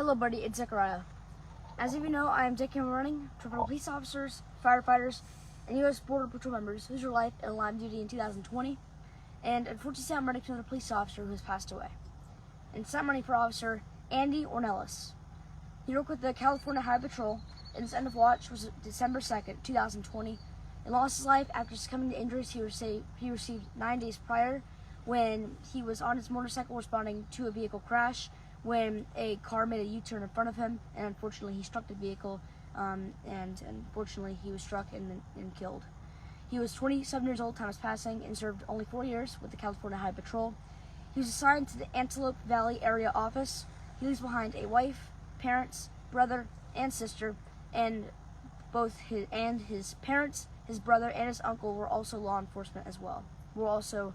Hello buddy, it's Zechariah. As of you know, I am taking running to protect police officers, firefighters, and U.S. Border Patrol members whose life in line of duty in 2020. And unfortunately, I'm running to another police officer who has passed away. And so I'm running for Officer Andy Ornelas. He worked with the California Highway Patrol, and his end of watch was December 2nd, 2020, and lost his life after succumbing to injuries he received 9 days prior when he was on his motorcycle responding to a vehicle crash when a car made a U-turn in front of him, and unfortunately he struck the vehicle, and unfortunately he was struck and killed. He was 27 years old, time was passing, and served only 4 years with the California Highway Patrol. He was assigned to the Antelope Valley area office. He leaves behind a wife, parents, brother, and sister, and both his parents, his brother, and his uncle were also law enforcement as well. Were also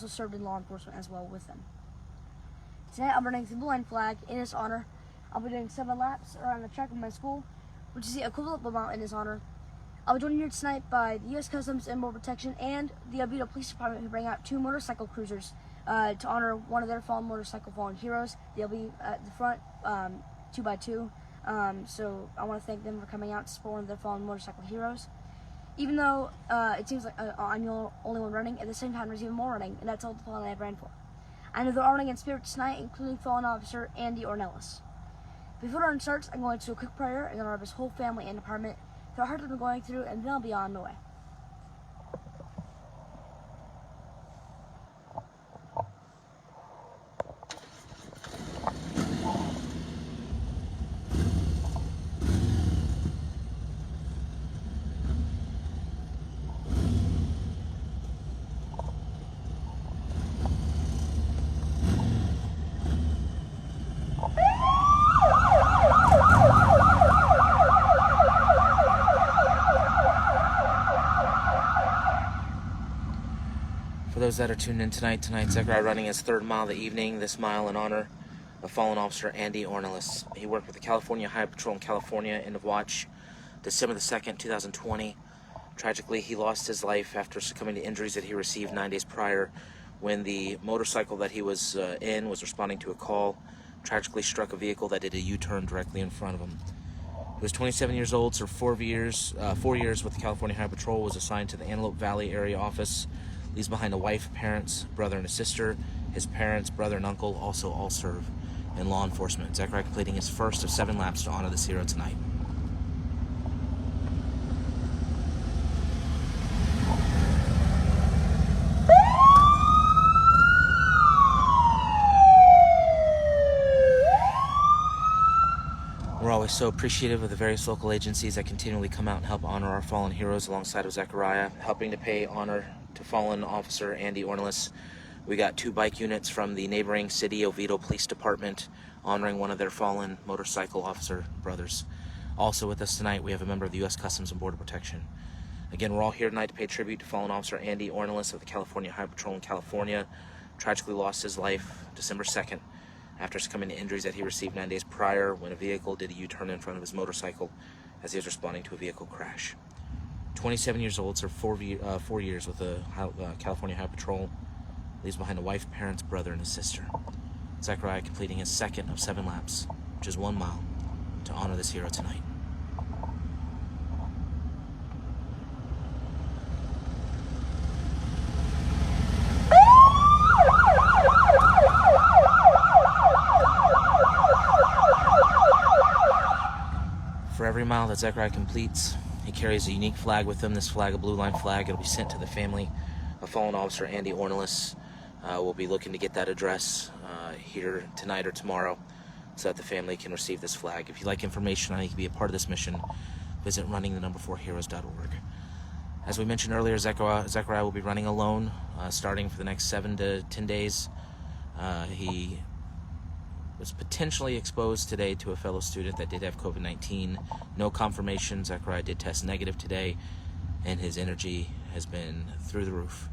served in law enforcement as well with them. Tonight I'm running the blue line flag in his honor. I'll be doing 7 laps around the track of my school, which is the equivalent amount in his honor. I'll be joined here tonight by the U.S. Customs and Border Protection and the Oviedo Police Department, who bring out 2 motorcycle cruisers to honor one of their fallen heroes. They'll be at the front 2x2. So I want to thank them for coming out to support one of their fallen motorcycle heroes. Even though it seems like I'm the only one running, at the same time there's even more running, and that's all the fallen I ran for. I know they're all running in spirit tonight, including fallen officer Andy Ornelas. Before the run starts, I'm going to do a quick prayer in honor of his whole family and department, the hard they've been going through, and then I'll be on my way. For those that are tuned in tonight, Zechariah running his 3rd mile of the evening, this mile in honor of fallen officer Andy Ornelas. He worked with the California Highway Patrol in California, end of watch, December the 2nd, 2020. Tragically, he lost his life after succumbing to injuries that he received 9 days prior when the motorcycle that he was in was responding to a call, tragically struck a vehicle that did a U-turn directly in front of him. He was 27 years old, served 4 years with the California Highway Patrol, was assigned to the Antelope Valley area office. Leaves behind a wife, parents, brother, and a sister. His parents, brother, and uncle also all serve in law enforcement. Zechariah completing his first of 7 laps to honor this hero tonight. We're always so appreciative of the various local agencies that continually come out and help honor our fallen heroes alongside of Zechariah, helping to pay honor to fallen officer Andy Ornelas. We got 2 bike units from the neighboring city Oviedo Police Department honoring one of their fallen motorcycle officer brothers. Also with us tonight, we have a member of the U.S. Customs and Border Protection. Again, we're all here tonight to pay tribute to fallen officer Andy Ornelas of the California Highway Patrol in California. Tragically lost his life December 2nd after succumbing to injuries that he received 9 days prior when a vehicle did a U-turn in front of his motorcycle as he was responding to a vehicle crash. 27 years old, served 4 years with the California Highway Patrol. Leaves behind a wife, parents, brother, and his sister. Zechariah completing his 2nd of 7 laps, which is 1 mile, to honor this hero tonight. For every mile that Zechariah completes, he carries a unique flag with him. This flag, a blue line flag. It'll be sent to the family of fallen officer Andy Ornelas. We'll be looking to get that address here tonight or tomorrow so that the family can receive this flag. If you'd like information on how you can be a part of this mission, visit runningthe4heroes.org. As we mentioned earlier, Zechariah will be running alone starting for the next 7 to 10 days. He was potentially exposed today to a fellow student that did have COVID-19. No confirmation. Zechariah did test negative today, and his energy has been through the roof.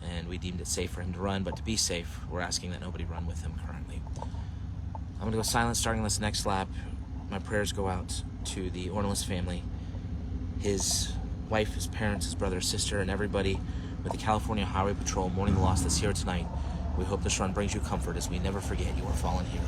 And we deemed it safe for him to run, but to be safe, we're asking that nobody run with him currently. I'm going to go silent starting this next lap. My prayers go out to the Ornelas family, his wife, his parents, his brother, his sister, and everybody with the California Highway Patrol mourning the loss that's here tonight. We hope this run brings you comfort as we never forget your fallen hero.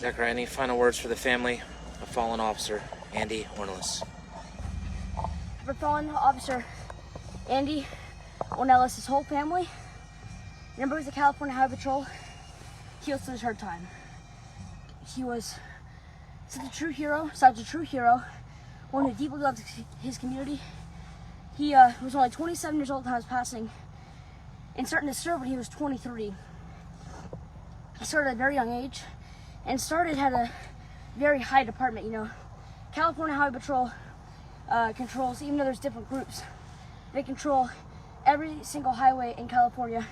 Zachary, any final words for the family of fallen officer Andy Ornelas? For fallen officer Andy Ornelas, his whole family, members of the California Highway Patrol, he was through his hard time. He was such a true hero, one who deeply loved his community. He was only 27 years old at the time of his passing, and starting to serve when he was 23. He started at a very young age, and had a very high department. You know, California Highway Patrol controls, even though there's different groups, they control every single highway in California.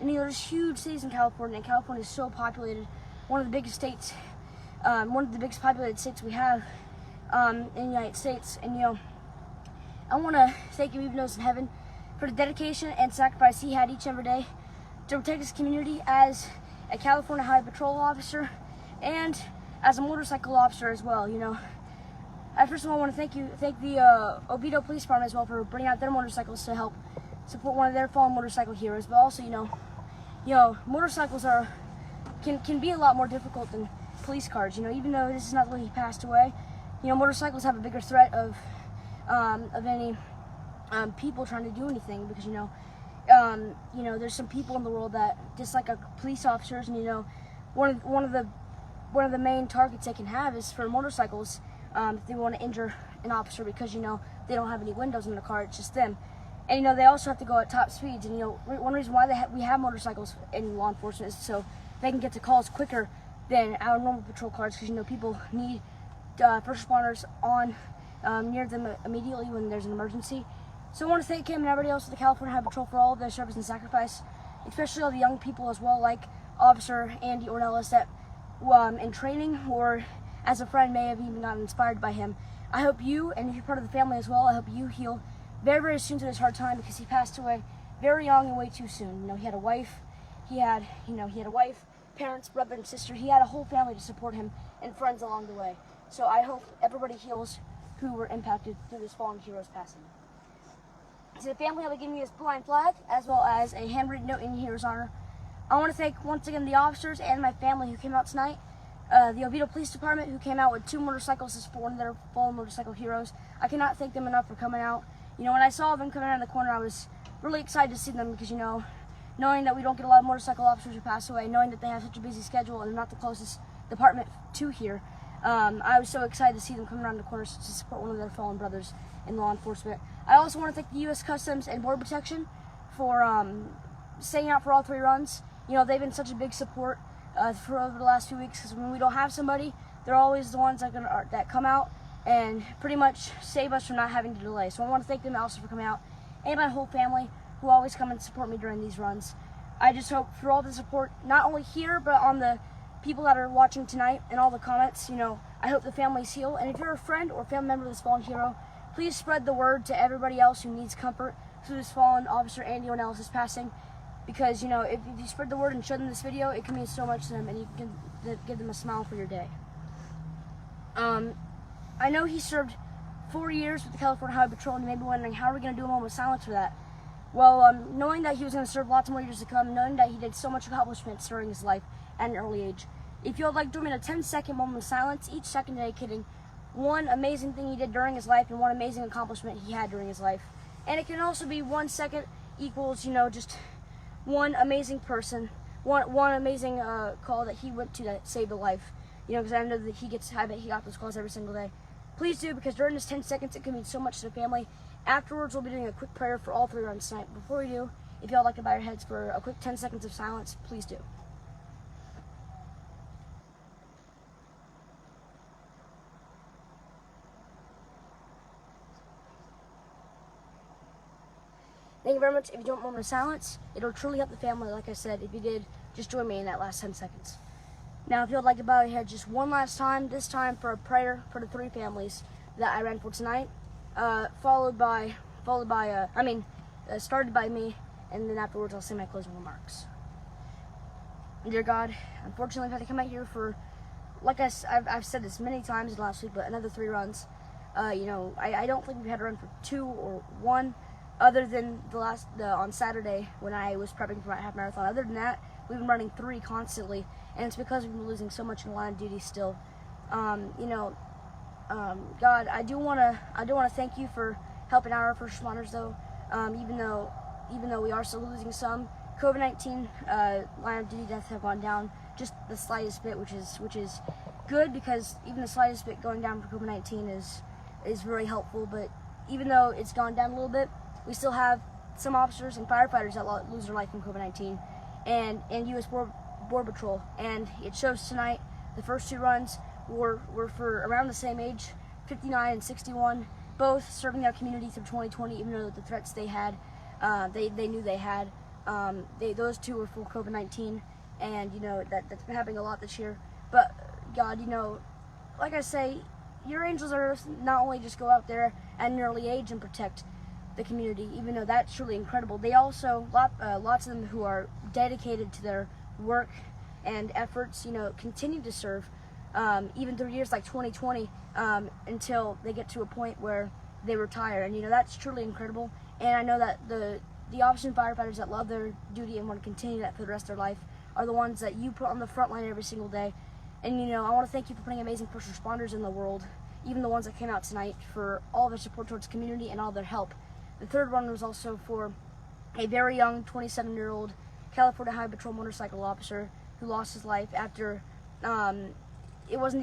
And you know, there's huge cities in California, and California is so populated, one of the biggest states, one of the biggest populated states we have in the United States. And you know, I want to thank him, even though he's in heaven, for the dedication and sacrifice he had each and every day to protect his community as a California Highway Patrol officer and as a motorcycle officer as well. You know, I first of all want to thank the Oviedo Police Department as well for bringing out their motorcycles to help support one of their fallen motorcycle heroes. But also, you know, motorcycles can be a lot more difficult than police cars. You know, even though this is not the way he passed away, you know, motorcycles have a bigger threat of any people trying to do anything, because you know, there's some people in the world that dislike our police officers, and you know, one of the main targets they can have is for motorcycles. If they want to injure an officer, because you know, they don't have any windows in the car, it's just them. And you know, they also have to go at top speeds, and you know, one reason why we have motorcycles in law enforcement is so they can get to calls quicker than our normal patrol cars, because you know, people need first responders on near them immediately when there's an emergency. So I want to thank him and everybody else at the California Highway Patrol for all of their service and sacrifice, especially all the young people as well, like Officer Andy Ornelas, that in training or as a friend may have even gotten inspired by him. I hope you, and if you're part of the family as well, I hope you heal very, very soon to this hard time, because he passed away very young and way too soon. You know, he had a wife, parents, brother and sister. He had a whole family to support him and friends along the way. So I hope everybody heals who were impacted through this fallen hero's passing. To the family, I'll be giving you this blue-line flag as well as a handwritten note in hero's honor. I want to thank once again the officers and my family who came out tonight. The Oviedo Police Department, who came out with 2 motorcycles to support one of their fallen motorcycle heroes. I cannot thank them enough for coming out. You know, when I saw them coming around the corner, I was really excited to see them, because you know, knowing that we don't get a lot of motorcycle officers who pass away, knowing that they have such a busy schedule and they're not the closest department to here, I was so excited to see them come around the corner to support one of their fallen brothers in law enforcement. I also want to thank the U.S. Customs and Border Protection for staying out for all 3 runs. You know, they've been such a big support for over the last few weeks, because when we don't have somebody, they're always the ones that come out and pretty much save us from not having to delay. So I want to thank them also for coming out, and my whole family who always come and support me during these runs. I just hope for all the support, not only here, but on the people that are watching tonight and all the comments. You know, I hope the families heal. And if you're a friend or family member of this fallen hero, please spread the word to everybody else who needs comfort through this fallen officer Andy Ornelas' passing. Because, you know, if you spread the word and show them this video, it can mean so much to them, and you can give them a smile for your day. I know he served 4 years with the California Highway Patrol, and you may be wondering, how are we going to do a moment of silence for that? Well, knowing that he was going to serve lots more years to come, knowing that he did so much accomplishments during his life at an early age, if you would like to join in a 10-second moment of silence, each second dedicating one amazing thing he did during his life and one amazing accomplishment he had during his life. And it can also be 1 second equals, you know, just one amazing person, one amazing call that he went to that saved a life. You know, because I know that I bet he got those calls every single day. Please do, because during this 10 seconds, it can mean so much to the family. Afterwards, we'll be doing a quick prayer for all 3 runs tonight. Before we do, if y'all like to bow your heads for a quick 10 seconds of silence, please do. Thank you very much. If you don't want moment of silence, it'll truly help the family. Like I said, if you did, just join me in that last 10 seconds. Now, if you'd like to bow your head just one last time, this time for a prayer for the 3 families that I ran for tonight, started by me, and then afterwards I'll say my closing remarks. Dear God, unfortunately I've had to come out here for, like I've said this many times in the last week, but another 3 runs. You know, I don't think we've had a run for 2 or 1, other than on Saturday when I was prepping for my half marathon. Other than that, we've been running 3 constantly, and it's because we've been losing so much in the line of duty still. God, I do want to thank you for helping out our first responders, though. Even though we are still losing some, COVID-19 line of duty deaths have gone down just the slightest bit, which is good, because even the slightest bit going down for COVID-19 is very helpful. But even though it's gone down a little bit, we still have some officers and firefighters that lose their life from COVID-19, and U.S. Border Patrol. And it shows tonight. The first 2 runs were for around the same age, 59 and 61, both serving their community through 2020, even though the threats they had, they knew they had. Those 2 were for COVID-19, and that's been happening a lot this year. But God, like I say, your angels on earth not only just go out there at an early age and protect the community, even though that's truly incredible. They also, lots of them who are dedicated to their work and efforts, continue to serve, even through years like 2020, until they get to a point where they retire. And that's truly incredible. And I know that the officers and firefighters that love their duty and want to continue that for the rest of their life are the ones that you put on the front line every single day. And I want to thank you for putting amazing first responders in the world, even the ones that came out tonight, for all their support towards the community and all their help. The third one was also for a very young 27-year-old California Highway Patrol motorcycle officer who lost his life after it was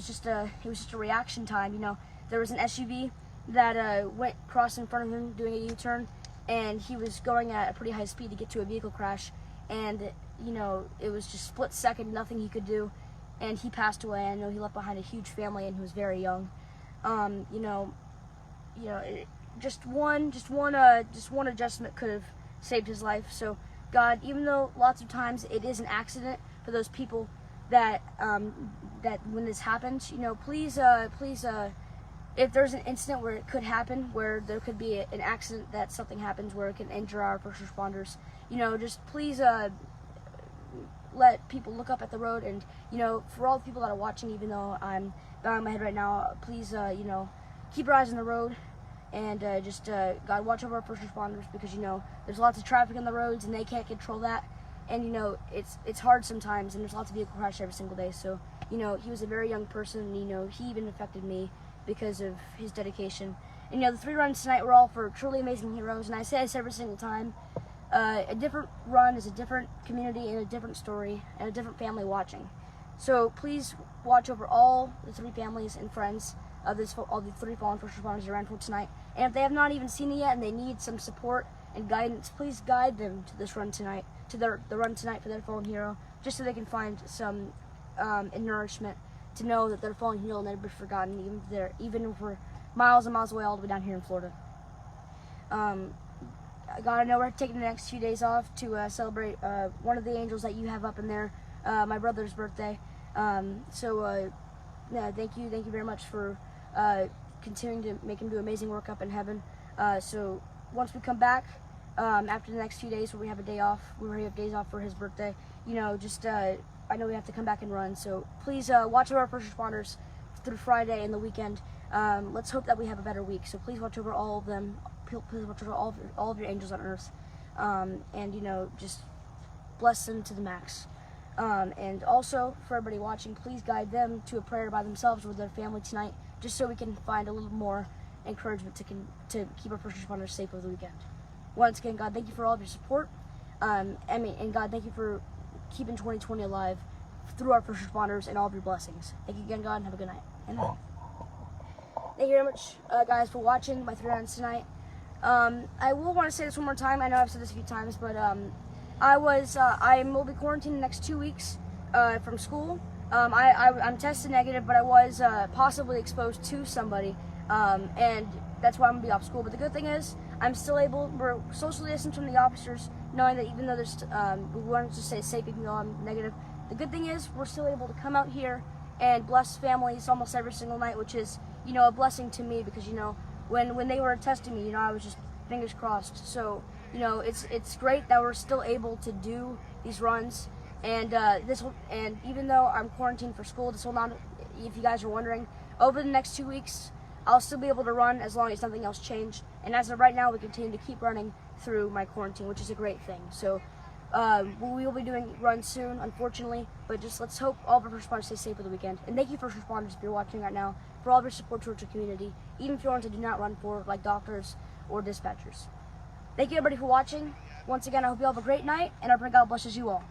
just a reaction time. There was an SUV that went across in front of him doing a U-turn, and he was going at a pretty high speed to get to a vehicle crash, and it was just split second, nothing he could do, and he passed away. I know he left behind a huge family, and he was very young. Just one adjustment could have saved his life. So God, even though lots of times it is an accident for those people that when this happens, please, if there's an incident where it could happen, where there could be an accident that something happens where it can injure our first responders, just please let people look up at the road. And for all the people that are watching, even though I'm bowing my head right now, please keep your eyes on the road, and God, watch over our first responders, because there's lots of traffic on the roads and they can't control that, and it's hard sometimes, and there's lots of vehicle crashes every single day. So he was a very young person, and he even affected me because of his dedication. And the 3 runs tonight were all for truly amazing heroes, and I say this every single time. A different run is a different community and a different story and a different family watching. So please watch over all the 3 families and friends of all the 3 fallen first responders around for tonight. And if they have not even seen it yet and they need some support and guidance, please guide them to this run tonight, to the run tonight for their fallen hero, just so they can find some nourishment to know that their fallen hero will never be forgotten, even if we're miles and miles away, all the way down here in Florida. God, I know we're taking the next few days off to celebrate one of the angels that you have up in there, my brother's birthday. Thank you very much for continuing to make him do amazing work up in heaven. So once we come back, after the next few days where we have a day off, we have days off for his birthday, I know we have to come back and run. So please watch over our first responders through Friday and the weekend. Let's hope that we have a better week. So please watch over all of them. Please watch over all of your angels on earth, and just bless them to the max. And also, for everybody watching, please guide them to a prayer by themselves or with their family tonight, just so we can find a little more encouragement to keep our first responders safe over the weekend. Once again, God, thank you for all of your support. And God, thank you for keeping 2020 alive through our first responders and all of your blessings. Thank you again, God, and have a good night. Amen. Thank you very much, guys, for watching my 3 runs tonight. I will want to say this one more time. I know I've said this a few times, but I will be quarantined the next 2 weeks from school. I'm tested negative, but I was possibly exposed to somebody, and that's why I'm going to be off school. But the good thing is, we're socially distanced from the officers, knowing that even though we wanted to stay safe even though I'm negative. The good thing is, we're still able to come out here and bless families almost every single night, which is, a blessing to me, because, when they were testing me, I was just fingers crossed. So, it's great that we're still able to do these runs, and and even though I'm quarantined for school, this will not, if you guys are wondering, over the next 2 weeks, I'll still be able to run as long as nothing else changed. And as of right now, we continue to keep running through my quarantine, which is a great thing. So, We will be doing runs soon, unfortunately, but just let's hope all of our first responders stay safe for the weekend. And thank you, first responders, if you're watching right now, for all of your support towards your community, even if you're ones that do not run for, like doctors or dispatchers. Thank you, everybody, for watching. Once again, I hope you all have a great night, and I pray God blesses you all.